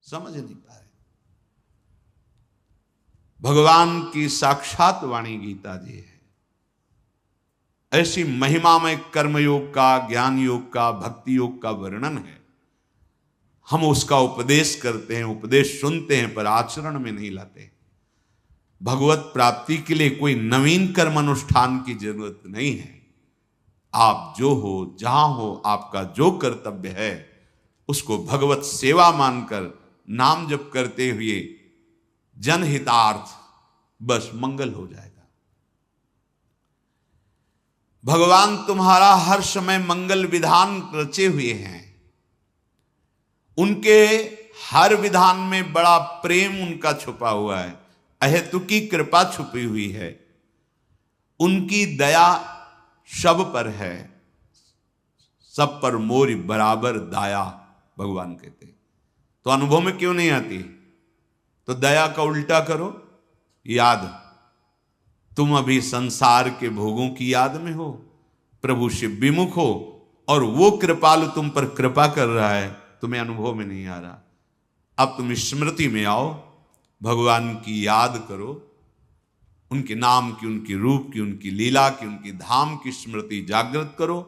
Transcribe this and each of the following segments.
समझ नहीं पा रहे। भगवान की साक्षात वाणी गीता जी है। ऐसी महिमामय कर्मयोग का, ज्ञान योग का, भक्ति योग का वर्णन है। हम उसका उपदेश करते हैं, उपदेश सुनते हैं, पर आचरण में नहीं लाते। भगवत प्राप्ति के लिए कोई नवीन कर्म अनुष्ठान की जरूरत नहीं है। आप जो हो, जहां हो, आपका जो कर्तव्य है उसको भगवत सेवा मानकर नाम जप करते हुए जनहितार्थ, बस मंगल हो जाएगा। भगवान तुम्हारा हर समय मंगल विधान रचे हुए हैं। उनके हर विधान में बड़ा प्रेम उनका छुपा हुआ है, अहेतुकी कृपा छुपी हुई है। उनकी दया सब पर है, सब पर मोरी बराबर दाया, भगवान कहते। तो अनुभव में क्यों नहीं आती? तो दया का उल्टा करो, याद। तुम अभी संसार के भोगों की याद में हो, प्रभु से विमुख हो, और वो कृपालु तुम पर कृपा कर रहा है, तुम्हें अनुभव में नहीं आ रहा। अब तुम स्मृति में आओ, भगवान की याद करो, उनके नाम की, उनकी रूप की, उनकी लीला की, उनकी धाम की स्मृति जागृत करो।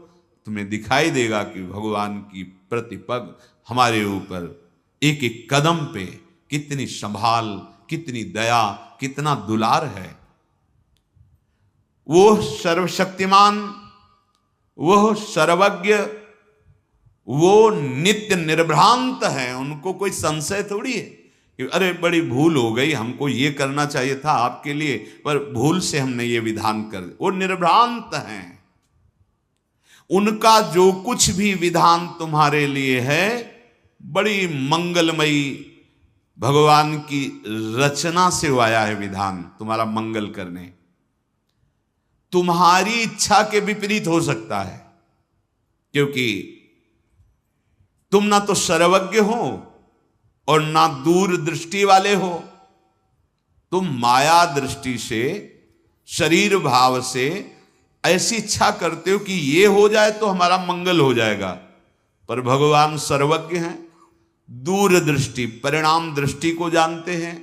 तुम्हें दिखाई देगा कि भगवान की प्रतिपग हमारे ऊपर एक एक कदम पे कितनी संभाल, कितनी दया, कितना दुलार है। वो सर्वशक्तिमान, वह सर्वज्ञ, वो नित्य निर्भ्रांत है। उनको कोई संशय थोड़ी है कि अरे बड़ी भूल हो गई, हमको ये करना चाहिए था आपके लिए, पर भूल से हमने ये विधान कर दिया। वो निर्भ्रांत हैं। उनका जो कुछ भी विधान तुम्हारे लिए है बड़ी मंगलमयी, भगवान की रचना से आया है विधान तुम्हारा मंगल करने। तुम्हारी इच्छा के विपरीत हो सकता है, क्योंकि तुम ना तो सर्वज्ञ हो और ना दूर दृष्टि वाले हो। तुम माया दृष्टि से, शरीर भाव से ऐसी इच्छा करते हो कि ये हो जाए तो हमारा मंगल हो जाएगा, पर भगवान सर्वज्ञ हैं, दूर दृष्टि, परिणाम दृष्टि को जानते हैं।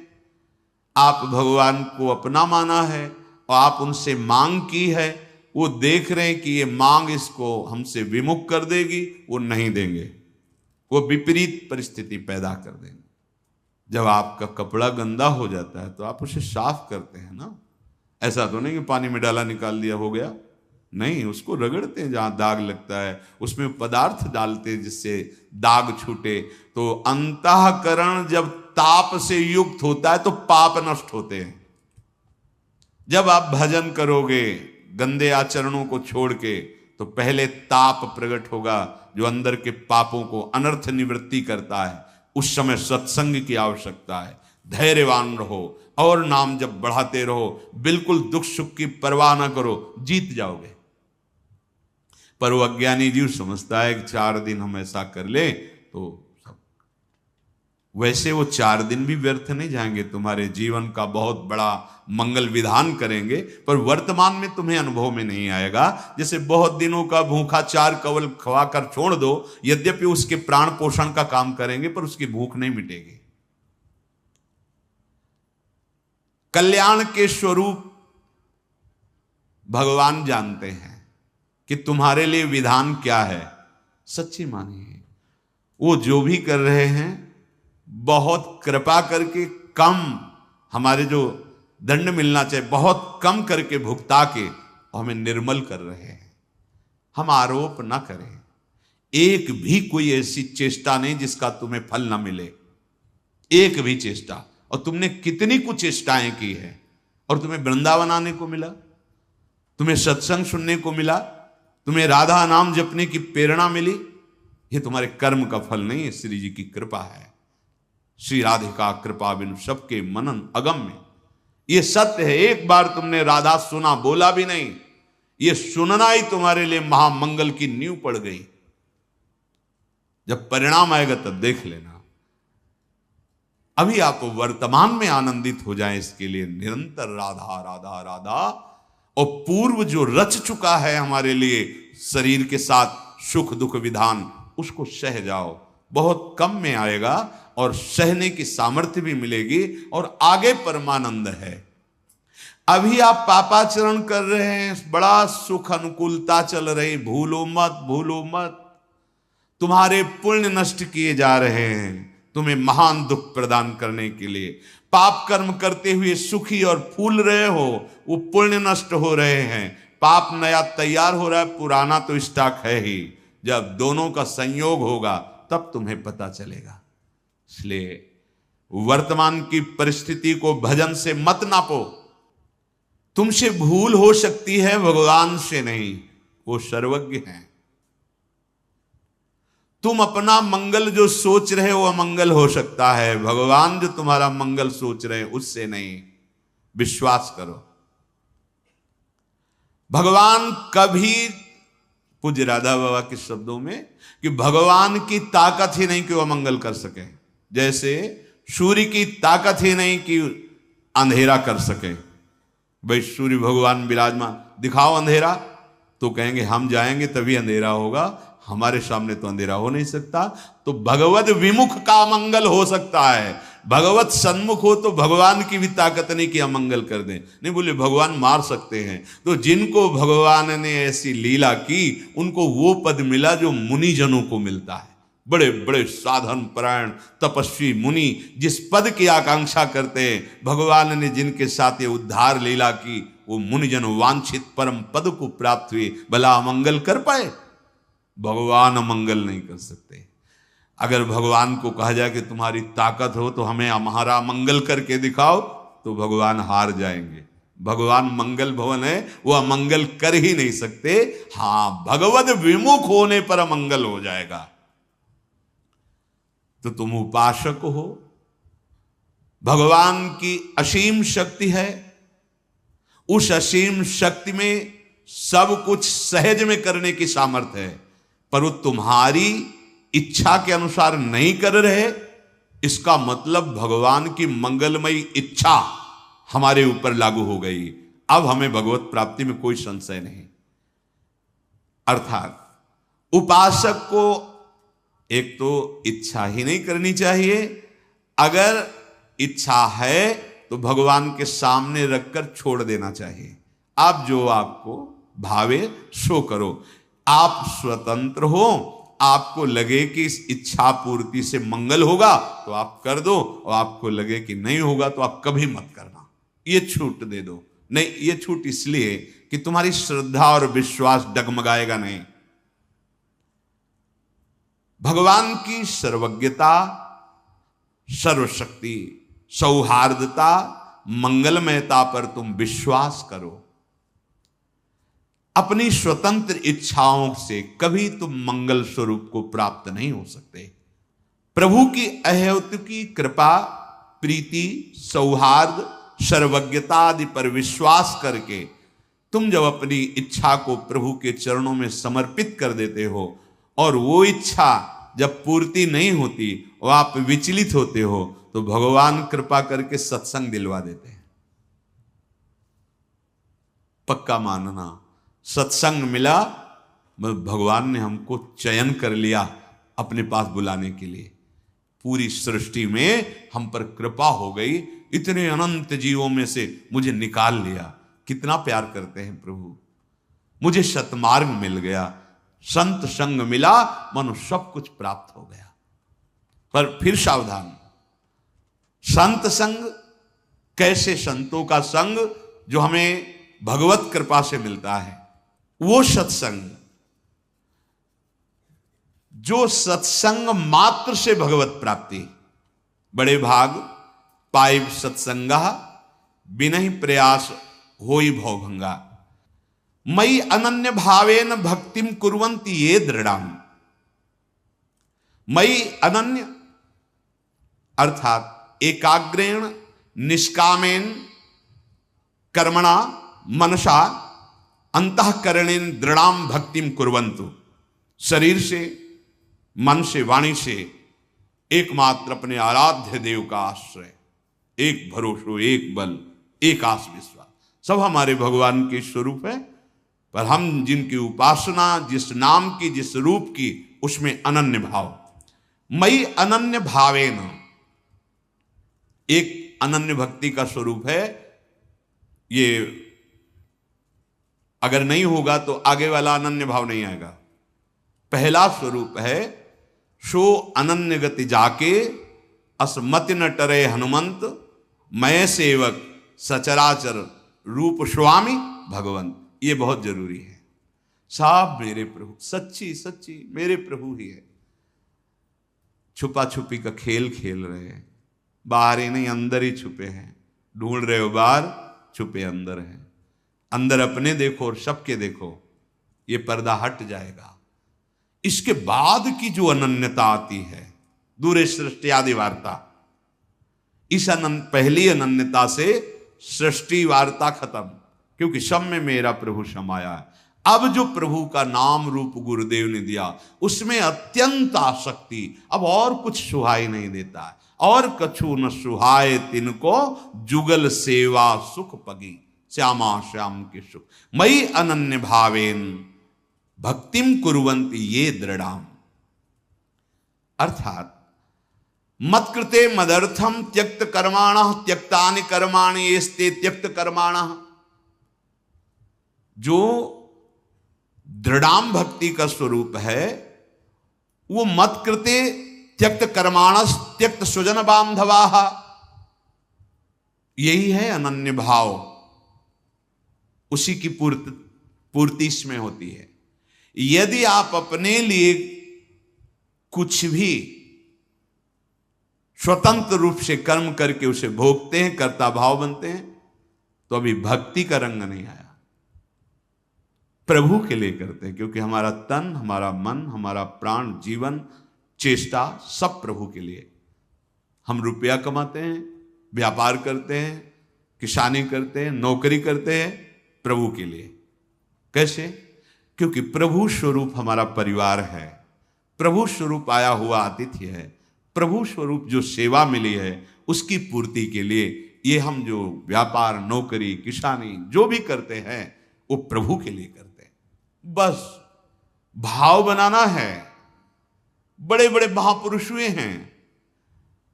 आप भगवान को अपना माना है और आप उनसे मांग की है, वो देख रहे हैं कि ये मांग इसको हमसे विमुख कर देगी, वो नहीं देंगे, वो विपरीत परिस्थिति पैदा कर देंगे। जब आपका कपड़ा गंदा हो जाता है तो आप उसे साफ करते हैं ना, ऐसा तो नहीं कि पानी में डाला निकाल दिया हो गया, नहीं, उसको रगड़ते हैं जहां दाग लगता है, उसमें पदार्थ डालते हैं जिससे दाग छूटे। तो अंतःकरण जब ताप से युक्त होता है तो पाप नष्ट होते हैं। जब आप भजन करोगे गंदे आचरणों को छोड़ के, तो पहले ताप प्रकट होगा जो अंदर के पापों को अनर्थ निवृत्ति करता है। उस समय सत्संग की आवश्यकता है। धैर्यवान रहो और नाम जब बढ़ाते रहो, बिल्कुल दुख सुख की परवाह ना करो, जीत जाओगे। पर वो अज्ञानी जीव समझता है कि 4 दिन हम ऐसा कर ले तो सब, वैसे वो 4 दिन भी व्यर्थ नहीं जाएंगे, तुम्हारे जीवन का बहुत बड़ा मंगल विधान करेंगे, पर वर्तमान में तुम्हें अनुभव में नहीं आएगा। जैसे बहुत दिनों का भूखा 4 कवल खवाकर छोड़ दो, यद्यपि उसके प्राण पोषण का काम करेंगे, पर उसकी भूख नहीं मिटेगी। कल्याण के स्वरूप भगवान जानते हैं कि तुम्हारे लिए विधान क्या है, सच्ची मानिए। वो जो भी कर रहे हैं बहुत कृपा करके, कम हमारे जो दंड मिलना चाहिए बहुत कम करके भुगता के हमें निर्मल कर रहे हैं। हम आरोप ना करें, एक भी कोई ऐसी चेष्टा नहीं जिसका तुम्हें फल ना मिले, एक भी चेष्टा। और तुमने कितनी कुछ चेष्टाएं की है, और तुम्हें वृंदावन आने को मिला, तुम्हें सत्संग सुनने को मिला, तुम्हें राधा नाम जपने की प्रेरणा मिली। ये तुम्हारे कर्म का फल नहीं है, श्री जी की कृपा है। श्री राधिका कृपा बिनु सबके मनन अगम्य, ये सत्य है। एक बार तुमने राधा सुना, बोला भी नहीं, ये सुनना ही तुम्हारे लिए महामंगल की नींव पड़ गई। जब परिणाम आएगा तब देख लेना। अभी आप वर्तमान में आनंदित हो जाएं, इसके लिए निरंतर राधा राधा राधा, और पूर्व जो रच चुका है हमारे लिए शरीर के साथ सुख दुख विधान, उसको सह जाओ। बहुत कम में आएगा और सहने की सामर्थ्य भी मिलेगी और आगे परमानंद है। अभी आप पापाचरण कर रहे हैं, बड़ा सुख अनुकूलता चल रही, भूलो मत भूलो मत, तुम्हारे पुण्य नष्ट किए जा रहे हैं तुम्हें महान दुख प्रदान करने के लिए। पाप कर्म करते हुए सुखी और फूल रहे हो, वो पुण्य नष्ट हो रहे हैं। पाप नया तैयार हो रहा है, पुराना तो स्टॉक है ही। जब दोनों का संयोग होगा तब तुम्हें पता चलेगा। इसलिए वर्तमान की परिस्थिति को भजन से मत नापो। तुमसे भूल हो सकती है, भगवान से नहीं, वो सर्वज्ञ हैं। तुम अपना मंगल जो सोच रहे हो अमंगल हो सकता है, भगवान जो तुम्हारा मंगल सोच रहे हैं उससे नहीं। विश्वास करो, भगवान कभी, पूज्य राधा बाबा के शब्दों में, कि भगवान की ताकत ही नहीं कि वो अमंगल कर सके। जैसे सूर्य की ताकत ही नहीं कि अंधेरा कर सके। भाई सूर्य भगवान विराजमान, दिखाओ अंधेरा, तो कहेंगे हम जाएंगे तभी अंधेरा होगा, हमारे सामने तो अंधेरा हो नहीं सकता। तो भगवत विमुख का अमंगल हो सकता है, भगवत सन्मुख हो तो भगवान की भी ताकत नहीं कि अमंगल कर दें। नहीं बोले भगवान मार सकते हैं। तो जिनको भगवान ने ऐसी लीला की उनको वो पद मिला जो मुनिजनों को मिलता है। बड़े बड़े साधन परायण तपस्वी मुनि जिस पद की आकांक्षा करते हैं, भगवान ने जिनके साथ ये उद्धार लीला की, वो मुनिजन वांछित परम पद को प्राप्त हुए। भला अमंगल कर पाए? भगवान अमंगल नहीं कर सकते। अगर भगवान को कहा जाए कि तुम्हारी ताकत हो तो हमें हमारा मंगल करके दिखाओ, तो भगवान हार जाएंगे। भगवान मंगल भवन है, वो अमंगल कर ही नहीं सकते। हाँ, भगवत विमुख होने पर अमंगल हो जाएगा। तो तुम उपासक हो, भगवान की असीम शक्ति है, उस असीम शक्ति में सब कुछ सहज में करने की सामर्थ्य है, पर वो तुम्हारी इच्छा के अनुसार नहीं कर रहे। इसका मतलब भगवान की मंगलमयी इच्छा हमारे ऊपर लागू हो गई। अब हमें भगवत प्राप्ति में कोई संशय नहीं। अर्थात उपासक को एक तो इच्छा ही नहीं करनी चाहिए, अगर इच्छा है तो भगवान के सामने रखकर छोड़ देना चाहिए। आप जो आपको भावे सो करो। आप स्वतंत्र हो, आपको लगे कि इस इच्छा पूर्ति से मंगल होगा तो आप कर दो, और आपको लगे कि नहीं होगा तो आप कभी मत करना। ये छूट दे दो। नहीं, ये छूट इसलिए कि तुम्हारी श्रद्धा और विश्वास डगमगाएगा नहीं। भगवान की सर्वज्ञता, सर्वशक्ति, सौहार्दता, मंगलमयता पर तुम विश्वास करो। अपनी स्वतंत्र इच्छाओं से कभी तुम मंगल स्वरूप को प्राप्त नहीं हो सकते। प्रभु की अहेतुकी कृपा, प्रीति, सौहार्द, सर्वज्ञता आदि पर विश्वास करके तुम जब अपनी इच्छा को प्रभु के चरणों में समर्पित कर देते हो और वो इच्छा जब पूर्ति नहीं होती और आप विचलित होते हो, तो भगवान कृपा करके सत्संग दिलवा देते हैं। पक्का मानना, सत्संग मिला, भगवान ने हमको चयन कर लिया अपने पास बुलाने के लिए। पूरी सृष्टि में हम पर कृपा हो गई, इतने अनंत जीवों में से मुझे निकाल लिया। कितना प्यार करते हैं प्रभु। मुझे सतमार्ग मिल गया, संत संग मिला, मानो सब कुछ प्राप्त हो गया। पर फिर सावधान, संत संग कैसे? संतों का संग जो हमें भगवत कृपा से मिलता है, वो सत्संग जो सत्संग मात्र से भगवत प्राप्ति। बड़े भाग पाइब सत्संगा बिनहि प्रयास होई भवभंगा। मई अनन्य भावेन भक्तिम कुर्वन्ति ये दृढ़ाम। मई अनन्य अर्थात एकाग्रेण निष्कामेन कर्मणा मनसा अंतःकरणेन दृढ़ाम भक्तिम कुर्वन्तु। शरीर से, मन से, वाणी से एकमात्र अपने आराध्य देव का आश्रय, एक भरोसो, एक बल, एक आस विश्वास, सब हमारे भगवान के स्वरूप है। पर हम जिनकी उपासना, जिस नाम की, जिस रूप की, उसमें अनन्य भाव। मई अनन्य भावेन, एक अनन्य भक्ति का स्वरूप है। ये अगर नहीं होगा तो आगे वाला अनन्य भाव नहीं आएगा। पहला स्वरूप है सो अनन्य गति जाके असमति न टरे हनुमंत, मैं सेवक सचराचर रूप स्वामी भगवंत। ये बहुत जरूरी है। साहब मेरे प्रभु, सच्ची सच्ची मेरे प्रभु ही है। छुपा छुपी का खेल खेल रहे हैं, बाहर ही नहीं अंदर ही छुपे हैं। ढूंढ रहे हो बाहर, छुपे अंदर हैं। अंदर अपने देखो और सबके देखो, ये पर्दा हट जाएगा। इसके बाद की जो अनन्यता आती है, दूरे सृष्टि आदि वार्ता, इस पहली अनन्यता से सृष्टि वार्ता खत्म, क्योंकि सब में मेरा प्रभु समाया है। अब जो प्रभु का नाम रूप गुरुदेव ने दिया, उसमें अत्यंत आसक्ति, अब और कुछ सुहाई नहीं देता है। और कछु न सुहाए तिनको, जुगल सेवा सुख पगी, श्यामा श्याम के सुख। मई अनन्य भावेन भक्तिम कुर्वन्ति ये दृढ़ाम। अर्थात मत कृते मदर्थम त्यक्त कर्माण त्यक्तानि कर्माणि येस्ते त्यक्त कर्माण। जो दृढ़ाम भक्ति का स्वरूप है वो मत कृते त्यक्त कर्माणस त्यक्त स्वजन बांधवाः, यही है अनन्य भाव। उसी की पूर्ति इसमें होती है। यदि आप अपने लिए कुछ भी स्वतंत्र रूप से कर्म करके उसे भोगते हैं, कर्ता भाव बनते हैं, तो अभी भक्ति का रंग नहीं आया। प्रभु के लिए करते हैं, क्योंकि हमारा तन, हमारा मन, हमारा प्राण, जीवन, चेष्टा सब प्रभु के लिए। हम रुपया कमाते हैं, व्यापार करते हैं, किसानी करते हैं, नौकरी करते हैं प्रभु के लिए। कैसे? क्योंकि प्रभु स्वरूप हमारा परिवार है, प्रभु स्वरूप आया हुआ आतिथ्य है, प्रभु स्वरूप जो सेवा मिली है उसकी पूर्ति के लिए ये हम जो व्यापार, नौकरी, किसानी जो भी करते हैं वो प्रभु के लिए करते हैं। बस भाव बनाना है। बड़े बड़े महापुरुष हुए हैं,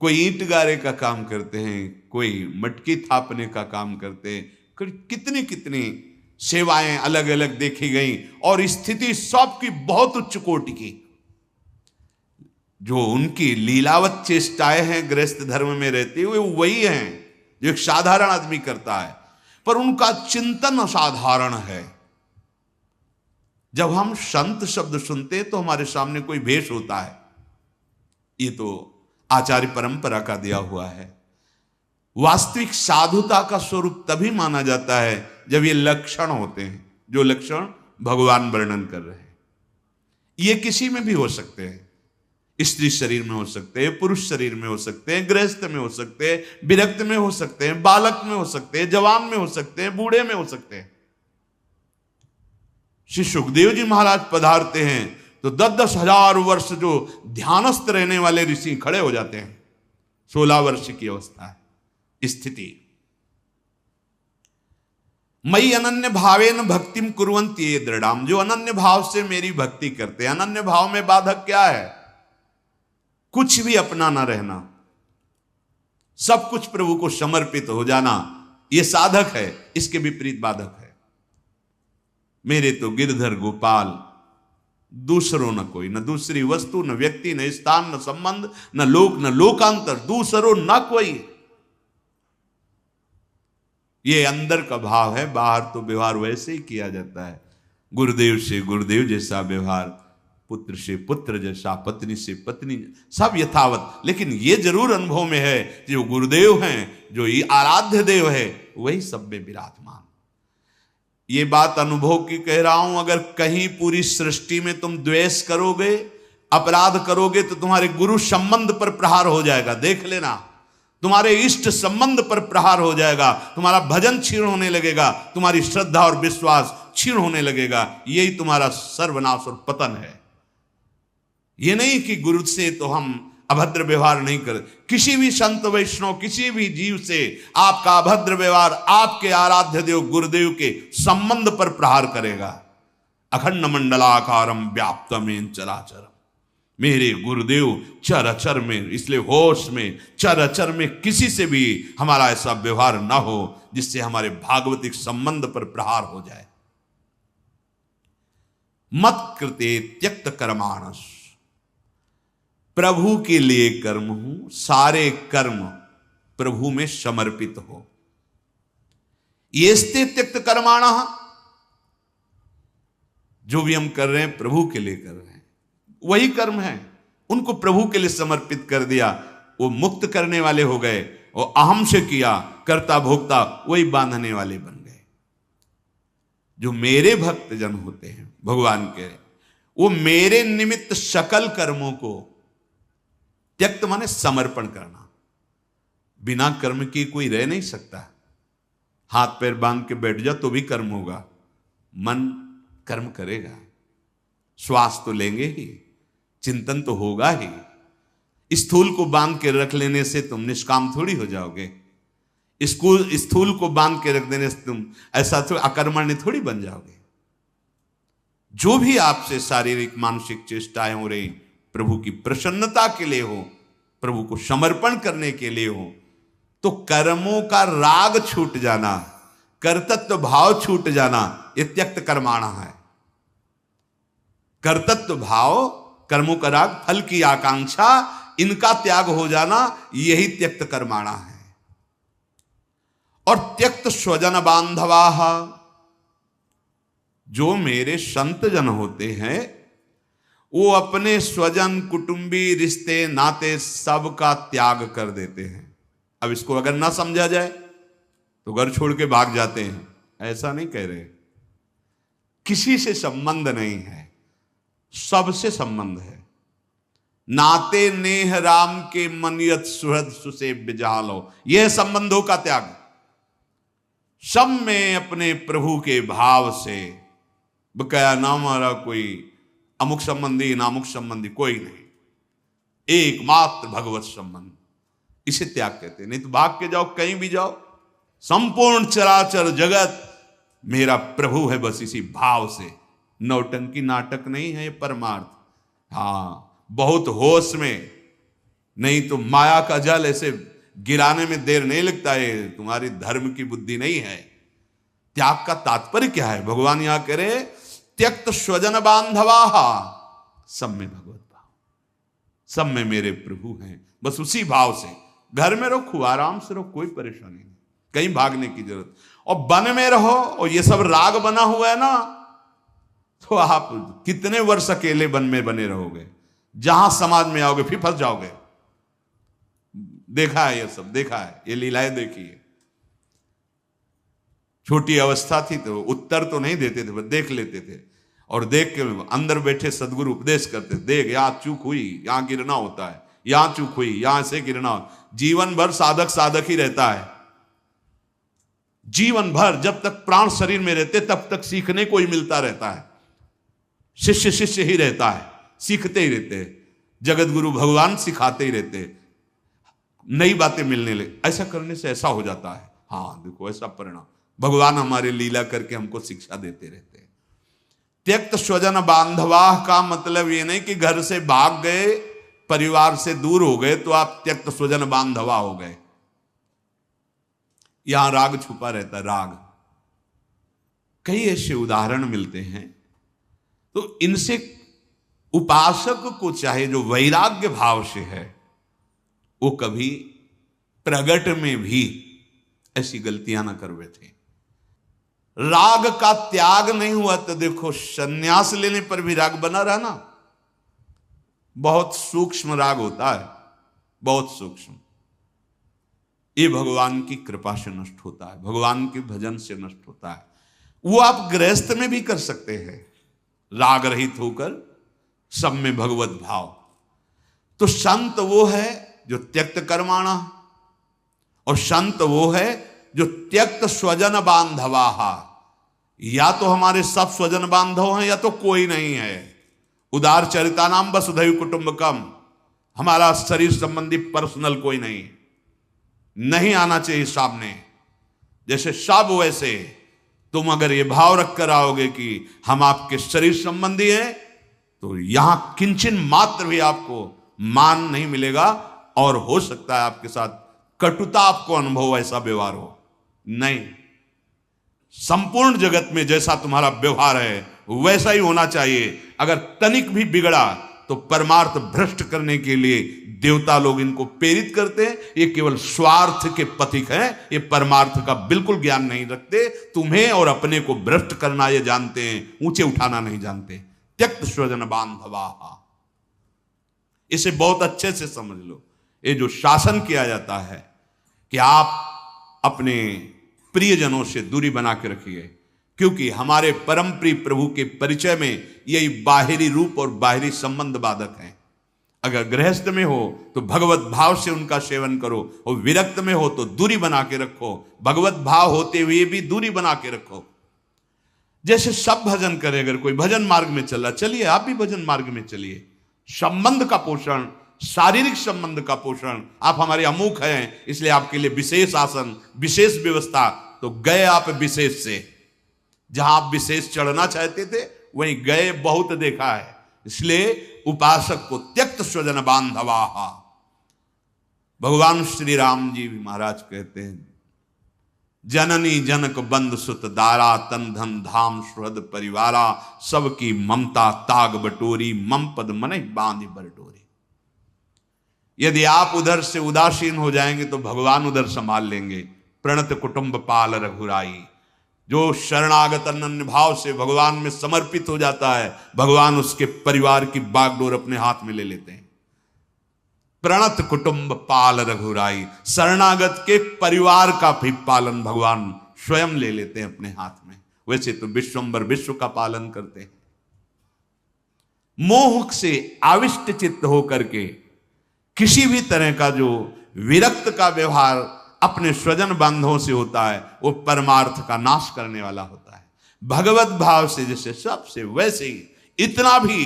कोई ईंट गारे का काम करते हैं, कोई मटकी थापने का काम करते हैं, कितनी कितनी सेवाएं अलग अलग देखी गई, और स्थिति सबकी बहुत उच्च कोटि की। जो उनकी लीलावत चेष्टाएं हैं गृहस्थ धर्म में रहते हुए, वही हैं जो एक साधारण आदमी करता है, पर उनका चिंतन असाधारण है। जब हम संत शब्द सुनते तो हमारे सामने कोई भेष होता है, ये तो आचार्य परंपरा का दिया हुआ है। वास्तविक साधुता का स्वरूप तभी माना जाता है जब ये लक्षण होते हैं, जो लक्षण भगवान वर्णन कर रहे हैं। ये किसी में भी हो सकते हैं, स्त्री शरीर में हो सकते हैं, पुरुष शरीर में हो सकते हैं, गृहस्थ में हो सकते हैं, विरक्त में हो सकते हैं, बालक में हो सकते हैं, जवान में हो सकते हैं, बूढ़े में हो सकते हैं। श्री सुखदेव जी महाराज पधारते हैं तो 10-10 हजार वर्ष जो ध्यानस्थ रहने वाले ऋषि खड़े हो जाते हैं। 16 वर्ष की अवस्था है स्थिति। मई अनन्य भावेन भक्तिम कुर्वन्ति ये दृढ़ाम। जो अनन्य भाव से मेरी भक्ति करते हैं। अनन्य भाव में बाधक क्या है? कुछ भी अपना ना रहना, सब कुछ प्रभु को समर्पित हो जाना, यह साधक है। इसके विपरीत बाधक है मेरे तो गिरधर गोपाल, दूसरों न कोई, न दूसरी वस्तु, न व्यक्ति, न स्थान, न संबंध, न लोक, न लोकांतर, दूसरों न कोई। ये अंदर का भाव है। बाहर तो व्यवहार वैसे ही किया जाता है, गुरुदेव से गुरुदेव जैसा व्यवहार, पुत्र से पुत्र जैसा, पत्नी से पत्नी, सब यथावत। लेकिन ये जरूर अनुभव में है, जो गुरुदेव हैं, जो ये आराध्य देव है, वही सब में विराजमान। ये बात अनुभव की कह रहा हूं। अगर कहीं पूरी सृष्टि में तुम द्वेष करोगे, अपराध करोगे, तो तुम्हारे गुरु संबंध पर प्रहार हो जाएगा। देख लेना, तुम्हारे इष्ट संबंध पर प्रहार हो जाएगा, तुम्हारा भजन क्षीण होने लगेगा, तुम्हारी श्रद्धा और विश्वास क्षीण होने लगेगा। यही तुम्हारा सर्वनाश और पतन है। ये नहीं कि गुरु से तो हम अभद्र व्यवहार नहीं कर, किसी भी संत वैष्णव, किसी भी जीव से आपका अभद्र व्यवहार आपके आराध्य देव गुरुदेव के संबंध पर प्रहार करेगा। अखंड मंडलाकारम व्याप्तमेन चराचरम। मेरे गुरुदेव चराचर में, इसलिए होश में, चराचर में किसी से भी हमारा ऐसा व्यवहार ना हो जिससे हमारे भागवतिक संबंध पर प्रहार हो जाए। मत कृते त्यक्त कर्माणस, प्रभु के लिए कर्म हूं, सारे कर्म प्रभु में समर्पित हो। येस्ते त्यक्त कर्माण, जो भी हम कर रहे हैं प्रभु के लिए कर रहे हैं, वही कर्म है, उनको प्रभु के लिए समर्पित कर दिया, वो मुक्त करने वाले हो गए। और अहम से किया, कर्ता भोक्ता, वही बांधने वाले बन गए। जो मेरे भक्तजन होते हैं भगवान के, वो मेरे निमित्त सकल कर्मों को त्यक्त माने समर्पण करना। बिना कर्म की कोई रह नहीं सकता। हाथ पैर बांध के बैठ जा तो भी कर्म होगा, मन कर्म करेगा, श्वास तो लेंगे ही, चिंतन तो होगा ही। स्थूल को बांध के रख लेने से तुम निष्काम थोड़ी हो जाओगे। स्थूल को बांध के रख देने से तुम ऐसा तो अकर्मण्य थोड़ी बन जाओगे। जो भी आपसे शारीरिक मानसिक चेष्टाएं हो रही, प्रभु की प्रसन्नता के लिए हो, प्रभु को समर्पण करने के लिए हो, तो कर्मों का राग छूट जाना, कर्तृत्व भाव छूट जाना, ये त्यक्त कर्माणा है। कर्तृत्व भाव, कर्मों का राग, फल की आकांक्षा, इनका त्याग हो जाना, यही त्यक्त कर्माणा है। और त्यक्त स्वजन बांधवा, जो मेरे संत जन होते हैं वो अपने स्वजन कुटुंबी रिश्ते नाते सब का त्याग कर देते हैं। अब इसको अगर ना समझा जाए तो घर छोड़ के भाग जाते हैं, ऐसा नहीं कह रहे। किसी से संबंध नहीं है, सबसे संबंध है। नाते नेह राम के मनियत सुहृद सुसेव्य जालो, यह संबंधों का त्याग। सब में अपने प्रभु के भाव से, बकाया ना हमारा कोई अमुक संबंधी ना अमुक संबंधी कोई नहीं, एकमात्र भगवत संबंध, इसे त्याग कहते हैं। नहीं तो भाग के जाओ, कहीं भी जाओ, संपूर्ण चराचर जगत मेरा प्रभु है, बस इसी भाव से। नौटंकी नाटक नहीं है ये परमार्थ। हाँ, बहुत होश में, नहीं तो माया का जल ऐसे गिराने में देर नहीं लगता है। तुम्हारी धर्म की बुद्धि नहीं है। त्याग का तात्पर्य क्या है? भगवान यहां कह रहे त्यक्त स्वजन बांधवा, सब में भगवत भाव, सब में मेरे प्रभु हैं, बस उसी भाव से। घर में रहो, आराम से रहो, कोई परेशानी नहीं, कहीं भागने की जरूरत। और वन में रहो और ये सब राग बना हुआ है ना, तो आप कितने वर्ष अकेले वन में बने रहोगे? जहां समाज में आओगे फिर फंस जाओगे। देखा है ये सब, देखा है, ये लीलाएं देखी है। छोटी अवस्था थी तो उत्तर तो नहीं देते थे, बस देख लेते थे। और देख के अंदर बैठे सदगुरु उपदेश करते, देख यहां चूक हुई, यहां गिरना होता है, यहां चूक हुई, यहां से गिरना। जीवन भर साधक साधक ही रहता है। जीवन भर जब तक प्राण शरीर में रहते तब तक सीखने को ही मिलता रहता है। शिष्य शिष्य ही रहता है, सीखते ही रहते हैं। जगत गुरु भगवान सिखाते ही रहते हैं, नई बातें मिलने लगे। ऐसा करने से ऐसा हो जाता है। हाँ देखो, ऐसा परिणाम भगवान हमारे लीला करके हमको शिक्षा देते रहते हैं। त्यक्त स्वजन बांधवा का मतलब ये नहीं कि घर से भाग गए, परिवार से दूर हो गए तो आप त्यक्त स्वजन बांधवा हो गए। यहां राग छुपा रहता है। राग, कई ऐसे उदाहरण मिलते हैं। तो इनसे उपासक को चाहे जो वैराग्य भाव से है, वो कभी प्रगट में भी ऐसी गलतियां ना कर बैठे। राग का त्याग नहीं हुआ तो देखो, संन्यास लेने पर भी राग बना रहा ना। बहुत सूक्ष्म राग होता है, बहुत सूक्ष्म। ये भगवान की कृपा से नष्ट होता है, भगवान के भजन से नष्ट होता है। वो आप गृहस्थ में भी कर सकते हैं, राग रहित होकर, सब में भगवत भाव। तो संत वो है जो त्यक्त कर्माणा, और संत वो है जो त्यक्त स्वजन बांधवा। या तो हमारे सब स्वजन बांधव हैं या तो कोई नहीं है। उदार चरिता नाम वसुधैव कुटुंबकम, हमारा शरीर संबंधी पर्सनल कोई नहीं आना चाहिए सामने। जैसे सब वैसे तुम अगर ये भाव रख कर आओगे कि हम आपके शरीर संबंधी हैं, तो यहां किंचन मात्र भी आपको मान नहीं मिलेगा, और हो सकता है आपके साथ कटुता आपको अनुभव, ऐसा व्यवहार हो। नहीं, संपूर्ण जगत में जैसा तुम्हारा व्यवहार है वैसा ही होना चाहिए। अगर तनिक भी बिगड़ा तो परमार्थ भ्रष्ट करने के लिए देवता लोग इनको प्रेरित करते हैं। ये केवल स्वार्थ के पथिक हैं, ये परमार्थ का बिल्कुल ज्ञान नहीं रखते। तुम्हें और अपने को भ्रष्ट करना ये जानते हैं, ऊंचे उठाना नहीं जानते। त्यक्त स्वजन बांधवा, इसे बहुत अच्छे से समझ लो। ये जो शासन किया जाता है कि आप अपने प्रियजनों से दूरी बना के रखिए, क्योंकि हमारे परम प्रिय प्रभु के परिचय में यही बाहरी रूप और बाहरी संबंध बाधक हैं। अगर गृहस्थ में हो तो भगवत भाव से उनका सेवन करो, और विरक्त में हो तो दूरी बना के रखो। भगवत भाव होते हुए भी दूरी बना के रखो। जैसे सब भजन करे, अगर कोई भजन मार्ग में चला, चलिए आप भी भजन मार्ग में चलिए। संबंध का पोषण, शारीरिक संबंध का पोषण, आप हमारे अमुख हैं इसलिए आपके लिए विशेष आसन, विशेष व्यवस्था। तो गए आप विशेष से, जहां आप विशेष चढ़ना चाहते थे वहीं गए, बहुत देखा है। इसलिए उपासक को त्यक्त स्वजन बांधवा। भगवान श्री राम जी महाराज कहते हैं, जननी जनक बंद सुत दारा, तन धन धाम सुहृद परिवारा, सबकी ममता ताग बटोरी, मम पद मन बांध बरटोरी। यदि आप उधर से उदासीन हो जाएंगे तो भगवान उधर संभाल लेंगे। प्रणत कुटुंब पाल रघुराई, जो शरणागत अनन्य भाव से भगवान में समर्पित हो जाता है, भगवान उसके परिवार की बागडोर अपने हाथ में ले लेते हैं। प्रणत कुटुंब पाल रघुराई, शरणागत के परिवार का भी पालन भगवान स्वयं ले लेते हैं अपने हाथ में। वैसे तो विश्वम्बर विश्व का पालन करते हैं। मोह से आविष्ट चित्त होकर के किसी भी तरह का जो विरक्त का व्यवहार अपने स्वजन बांधवों से होता है, वो परमार्थ का नाश करने वाला होता है। भगवत भाव से जैसे सबसे, वैसे ही इतना भी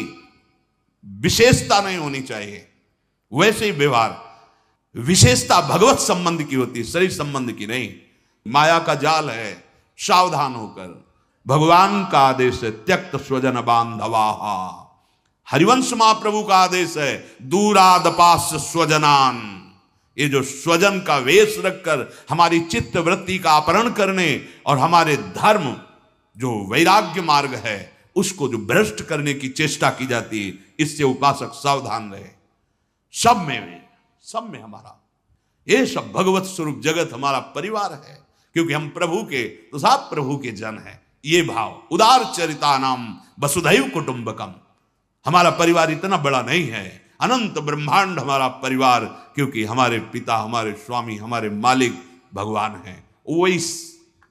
विशेषता नहीं होनी चाहिए। वैसे ही व्यवहार, विशेषता भगवत संबंध की होती है, शरीर संबंध की नहीं। माया का जाल है, सावधान होकर। भगवान का आदेश है त्यक्त स्वजन बांधवा। हरिवंश महाप्रभु का आदेश है दूरादपास स्वजनान। ये जो स्वजन का वेश रखकर हमारी चित्त वृत्ति का अपहरण करने और हमारे धर्म जो वैराग्य मार्ग है उसको जो भ्रष्ट करने की चेष्टा की जाती है, इससे उपासक सावधान रहे। सब में हमारा ये सब भगवत स्वरूप जगत हमारा परिवार है, क्योंकि हम प्रभु के तो सब प्रभु के जन हैं। ये भाव, उदार चरिता नाम वसुधैव कुटुंबकम। हमारा परिवार इतना बड़ा नहीं है, अनंत ब्रह्मांड हमारा परिवार, क्योंकि हमारे पिता, हमारे स्वामी, हमारे मालिक भगवान हैं। वो इस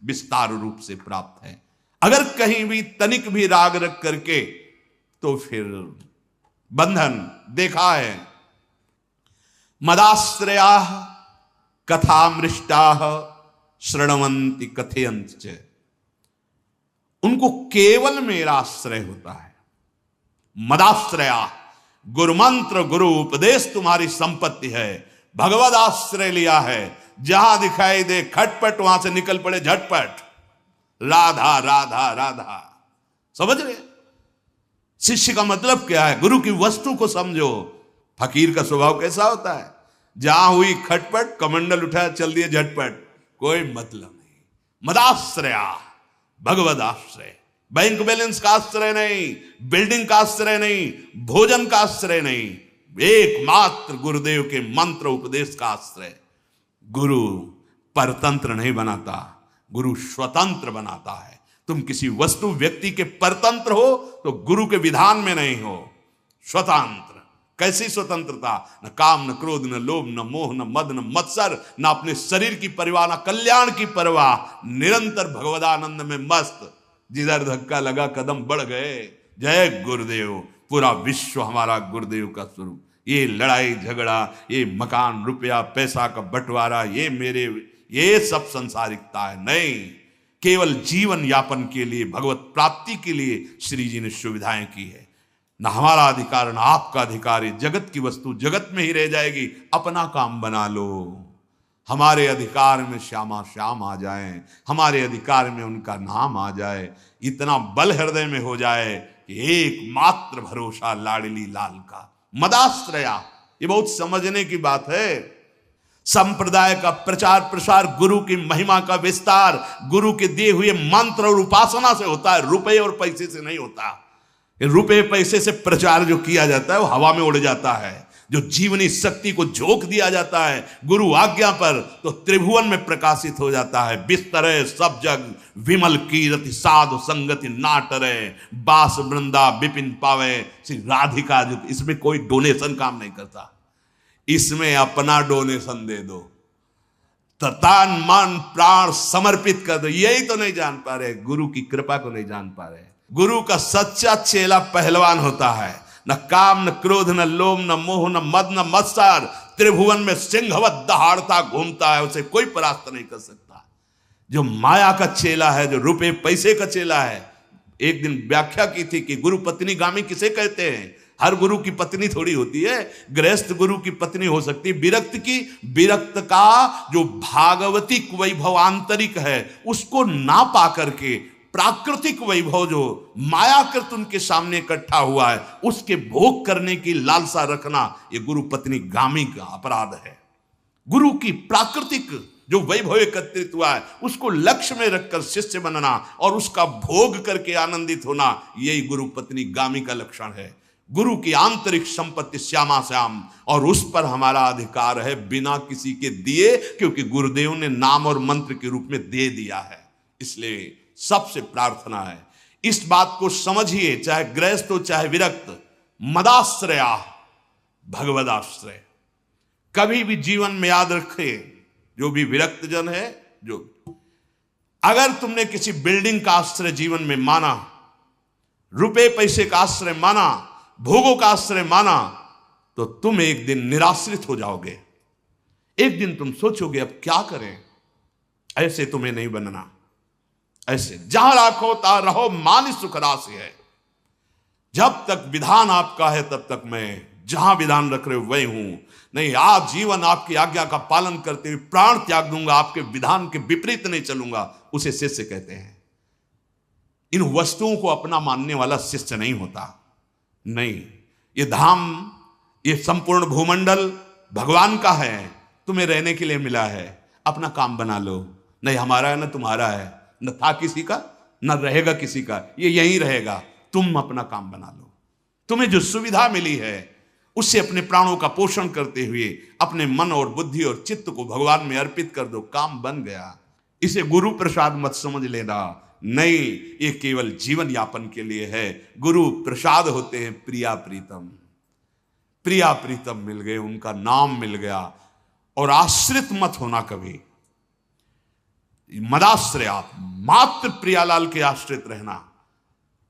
विस्तार रूप से प्राप्त है। अगर कहीं भी तनिक भी राग रख करके तो फिर बंधन देखा है। मदाश्रया कथामृष्टा शृण्वन्ति कथयन्ति च, उनको केवल मेरा आश्रय होता है। मदाश्रया, गुरु मंत्र गुरु उपदेश तुम्हारी संपत्ति है। भगवद आश्रय लिया है, जहां दिखाई दे खटपट वहां से निकल पड़े झटपट। राधा राधा राधा, समझ रहे? शिष्य का मतलब क्या है? गुरु की वस्तु को समझो। फकीर का स्वभाव कैसा होता है? जहां हुई खटपट, कमंडल उठाया चल दिए झटपट, कोई मतलब नहीं। मदाश्रया, भगवद आश्रय। बैंक बैलेंस का आश्रय नहीं, बिल्डिंग का आश्रय नहीं, भोजन का आश्रय नहीं, एकमात्र गुरुदेव के मंत्र उपदेश का आश्रय। गुरु परतंत्र नहीं बनाता, गुरु स्वतंत्र बनाता है। तुम किसी वस्तु व्यक्ति के परतंत्र हो तो गुरु के विधान में नहीं हो, स्वतंत्र। कैसी स्वतंत्रता? न काम, न क्रोध, न लोभ, न मोह, न मद, न मत्सर, न अपने शरीर की परवाह, न कल्याण की परवाह। निरंतर भगवदानंद में मस्त। जिधर धक्का लगा कदम बढ़ गए। जय गुरुदेव। पूरा विश्व हमारा गुरुदेव का स्वरूप। ये लड़ाई झगड़ा, ये मकान रुपया पैसा का बंटवारा, ये मेरे, ये सब संसारिकता है। नहीं, केवल जीवन यापन के लिए, भगवत प्राप्ति के लिए श्री जी ने सुविधाएं की है। न हमारा अधिकार न आपका अधिकार है। जगत की वस्तु जगत में ही रह जाएगी। अपना काम बना लो। हमारे अधिकार में श्यामा श्याम आ जाए, हमारे अधिकार में उनका नाम आ जाए, इतना बल हृदय में हो जाए कि एकमात्र भरोसा लाडली लाल का। मदाश्रया, ये बहुत समझने की बात है। संप्रदाय का प्रचार प्रसार, गुरु की महिमा का विस्तार गुरु के दिए हुए मंत्र और उपासना से होता है, रुपए और पैसे से नहीं होता। रुपए पैसे से प्रचार जो किया जाता है वो हवा में उड़ जाता है। जो जीवनी शक्ति को झोंक दिया जाता है गुरु आज्ञा पर, तो त्रिभुवन में प्रकाशित हो जाता है। बिस्तरे सब जग विमल कीरति, साधु संगति नाटरे, बास वृंदा विपिन पावे श्री राधिका। जो इसमें कोई डोनेशन काम नहीं करता, इसमें अपना डोनेशन दे दो, तन मन प्राण समर्पित कर दो। यही तो नहीं जान पा रहे, गुरु की कृपा को नहीं जान पा रहे। गुरु का सच्चा चेला पहलवान होता है, न काम न क्रोध न लोभ न मोह न मद न मत्सर, त्रिभुवन में सिंहवत दहाड़ता घूमता है, उसे कोई परास्त नहीं कर सकता। जो माया का चेला है, जो रुपए पैसे का चेला है, एक दिन व्याख्या की थी कि गुरु पत्नी गामी किसे कहते हैं। हर गुरु की पत्नी थोड़ी होती है, गृहस्थ गुरु की पत्नी हो सकती है, विरक्त की। विरक्त का जो भागवतिक वैभव आंतरिक है उसको ना पा करके प्राकृतिक वैभव जो मायाकृत उनके सामने इकट्ठा हुआ है उसके भोग करने की लालसा रखना, ये गुरु पत्नी गामी का अपराध है। गुरु की प्राकृतिक जो वैभव एकत्रित हुआ है उसको लक्ष्य में रखकर शिष्य बनना और उसका भोग करके आनंदित होना, यही गुरु पत्नी गामी का लक्षण है। गुरु की आंतरिक संपत्ति श्यामा श्याम, और उस पर हमारा अधिकार है बिना किसी के दिए, क्योंकि गुरुदेव ने नाम और मंत्र के रूप में दे दिया है। इसलिए सबसे प्रार्थना है इस बात को समझिए, चाहे गृहस्थ हो चाहे विरक्त, मदाश्रया भगवदाश्रय। कभी भी जीवन में याद रखे, जो भी विरक्त जन है, जो अगर तुमने किसी बिल्डिंग का आश्रय जीवन में माना, रुपए पैसे का आश्रय माना, भोगों का आश्रय माना, तो तुम एक दिन निराश्रित हो जाओगे। एक दिन तुम सोचोगे अब क्या करें। ऐसे तुम्हें नहीं बनना। ऐसे जहां राखो ता रहो, मान सुख राशि है। जब तक विधान आपका है तब तक मैं जहां विधान रख रहे हो वही हूं। नहीं, आज जीवन आपकी आज्ञा का पालन करते हुए प्राण त्याग दूंगा, आपके विधान के विपरीत नहीं चलूंगा, उसे शिष्य कहते हैं। इन वस्तुओं को अपना मानने वाला शिष्य नहीं होता। नहीं, ये धाम, ये संपूर्ण भूमंडल भगवान का है, तुम्हें रहने के लिए मिला है, अपना काम बना लो। नहीं हमारा है न तुम्हारा है, न था किसी का न रहेगा किसी का, ये यहीं रहेगा। तुम अपना काम बना लो। तुम्हें जो सुविधा मिली है उससे अपने प्राणों का पोषण करते हुए अपने मन और बुद्धि और चित्त को भगवान में अर्पित कर दो, काम बन गया। इसे गुरु प्रसाद मत समझ लेना। नहीं, ये केवल जीवन यापन के लिए है। गुरु प्रसाद होते हैं प्रिया प्रीतम। प्रिया प्रीतम मिल गए, उनका नाम मिल गया। और आश्रित मत होना कभी। मदाश्रया, मात्र प्रियालाल के आश्रित रहना।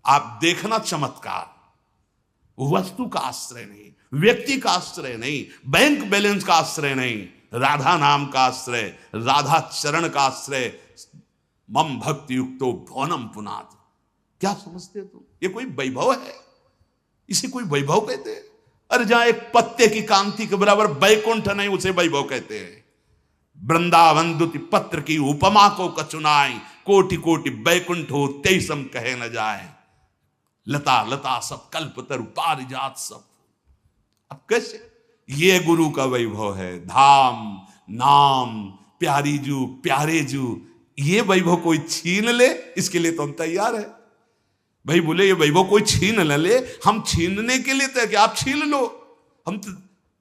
आप देखना चमत्कार, वस्तु का आश्रय नहीं, व्यक्ति का आश्रय नहीं, बैंक बैलेंस का आश्रय नहीं, राधा नाम का आश्रय, राधा चरण का आश्रय। मम भक्ति युक्तो भवनम पुनात। क्या समझते हो तुम? ये कोई वैभव है? इसे कोई वैभव कहते हैं? अरे जहां एक पत्ते की कांति के बराबर बैकुंठ नहीं, उसे वैभव कहते हैं। वृंदावन दुति पत्र की उपमा को कचुनाई, कोटि कोटि बैकुंठ हो तेईसम कहे न जाए। लता लता सब कल्प तरु पारिजात सब। अब कैसे? ये गुरु का वैभव है। धाम नाम प्यारी जू प्यारे जू, ये वैभव कोई छीन ले, इसके लिए तो हम तैयार है। भाई बोले ये वैभव कोई छीन न ले, हम छीनने के लिए तो कि आप छीन लो। हम तो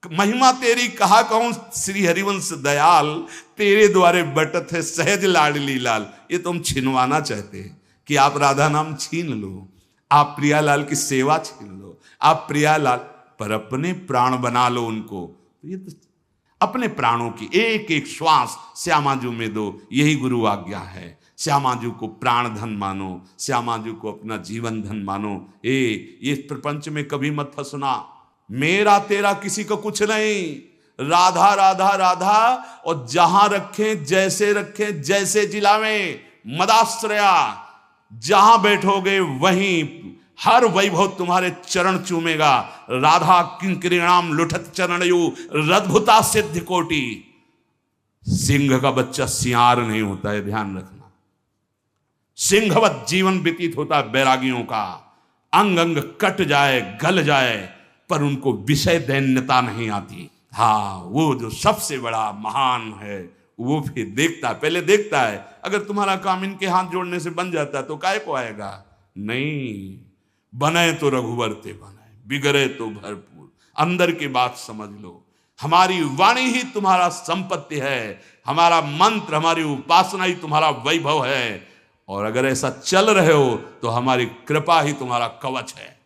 महिमा तेरी कहा कहूं श्री हरिवंश दयाल, तेरे द्वारे बटत है सहज लाडली लाल। ये तो हम छीनवाना चाहते हैं कि आप राधा नाम छीन लो, आप प्रियालाल की सेवा छीन लो, आप प्रियालाल पर अपने प्राण बना लो उनको। तो ये तो अपने प्राणों की एक एक श्वास श्यामाजू में दो, यही गुरु आज्ञा है। श्यामाजू को प्राण धन मानो, श्यामाजू को अपना जीवन धन मानो। ये प्रपंच में कभी मत फंसना। मेरा तेरा किसी को कुछ नहीं। राधा राधा राधा, और जहां रखें जैसे रखें जैसे जिलावें। मदाश्रया, जहां बैठोगे वहीं हर वैभव तुम्हारे चरण चूमेगा। राधा किंकरीणाम लुठत चरणयु रद्भुता सिद्ध कोटि। सिंह का बच्चा सियार नहीं होता है, ध्यान रखना। सिंहवत जीवन व्यतीत होता है बैरागियों का। अंग अंग कट जाए, गल जाए, पर उनको विषय दैन्यता नहीं आती। हाँ, वो जो सबसे बड़ा महान है वो फिर देखता है, पहले देखता है। अगर तुम्हारा काम इनके हाथ जोड़ने से बन जाता है तो काहे को आएगा? नहीं, बने तो रघुवर ते बने, बिगड़े तो भरपूर। अंदर की बात समझ लो, हमारी वाणी ही तुम्हारा संपत्ति है, हमारा मंत्र, हमारी उपासना ही तुम्हारा वैभव है। और अगर ऐसा चल रहे हो तो हमारी कृपा ही तुम्हारा कवच है,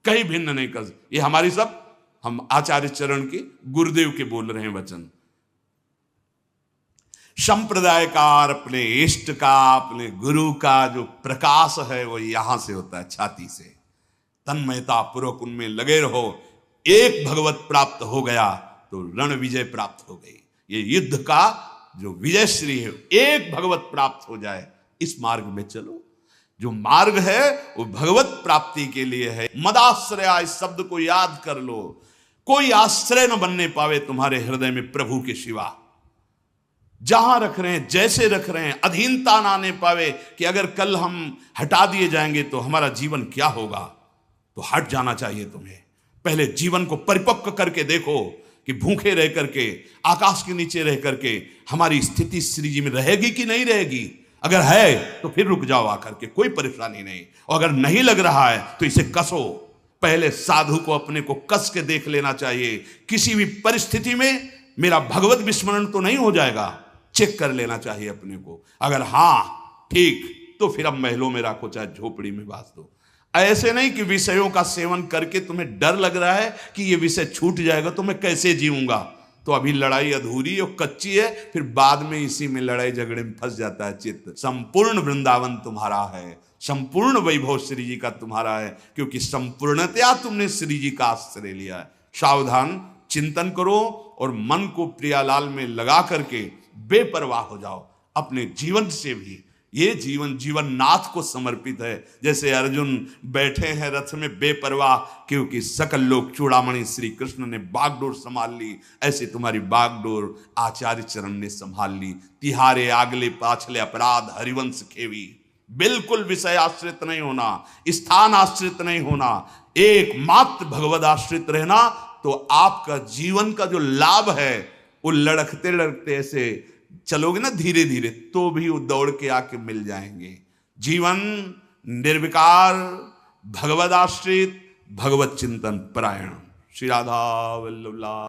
कहीं भिन्न नहीं कर। ये हमारी सब, हम आचार्य चरण के गुरुदेव के बोल रहे हैं वचन। संप्रदायकार अपने इष्ट का, अपने गुरु का जो प्रकाश है वो यहां से होता है, छाती से। तन्मयता पूर्वक उनमें लगे रहो। एक भगवत प्राप्त हो गया तो रण विजय प्राप्त हो गई। ये युद्ध का जो विजय श्री है, एक भगवत प्राप्त हो जाए, इस मार्ग में चलो। जो मार्ग है वो भगवत प्राप्ति के लिए है। मदाश्रय, इस शब्द को याद कर लो। कोई आश्रय न बनने पावे तुम्हारे हृदय में प्रभु के सिवा। जहां रख रहे हैं, जैसे रख रहे हैं, अधीनता ना आने पावे कि अगर कल हम हटा दिए जाएंगे तो हमारा जीवन क्या होगा। तो हट जाना चाहिए तुम्हें। पहले जीवन को परिपक्व करके देखो कि भूखे रह करके, आकाश के नीचे रह करके हमारी स्थिति श्री जी में रहेगी कि नहीं रहेगी। अगर है तो फिर रुक जाओ आकर के, कोई परेशानी नहीं। और अगर नहीं लग रहा है तो इसे कसो। पहले साधु को अपने को कस के देख लेना चाहिए। किसी भी परिस्थिति में मेरा भगवत विस्मरण तो नहीं हो जाएगा, चेक कर लेना चाहिए अपने को। अगर हाँ ठीक, तो फिर अब महलों में रखो, चाहे झोपड़ी में बांध दो। ऐसे नहीं कि विषयों का सेवन करके तुम्हें डर लग रहा है कि ये विषय छूट जाएगा तो मैं कैसे जीऊंगा। तो अभी लड़ाई अधूरी और कच्ची है, फिर बाद में इसी में लड़ाई झगड़े में फंस जाता है चित्त। संपूर्ण वृंदावन तुम्हारा है, संपूर्ण वैभव श्री जी का तुम्हारा है, क्योंकि संपूर्णतया तुमने श्री जी का आश्रय लिया है। सावधान, चिंतन करो और मन को प्रियालाल में लगा करके बेपरवाह हो जाओ अपने जीवन से भी। ये जीवन जीवन नाथ को समर्पित है। जैसे अर्जुन बैठे हैं रथ में बेपरवाह, क्योंकि सकल लोक चूड़ामणि श्री कृष्ण ने बागडोर संभाल ली, ऐसे तुम्हारी बागडोर आचार्य चरण ने संभाल ली। तिहारे आगले पाछले अपराध हरिवंश खेवी। बिल्कुल विषय आश्रित नहीं होना, स्थान आश्रित नहीं होना, एकमात्र भगवद आश्रित रहना। तो आपका जीवन का जो लाभ है वो लड़कते लड़कते ऐसे चलोगे ना धीरे धीरे, तो भी वो दौड़ के आके मिल जाएंगे। जीवन निर्विकार, भगवद आश्रित, भगवत चिंतन परायण। श्री राधा वल्लभ।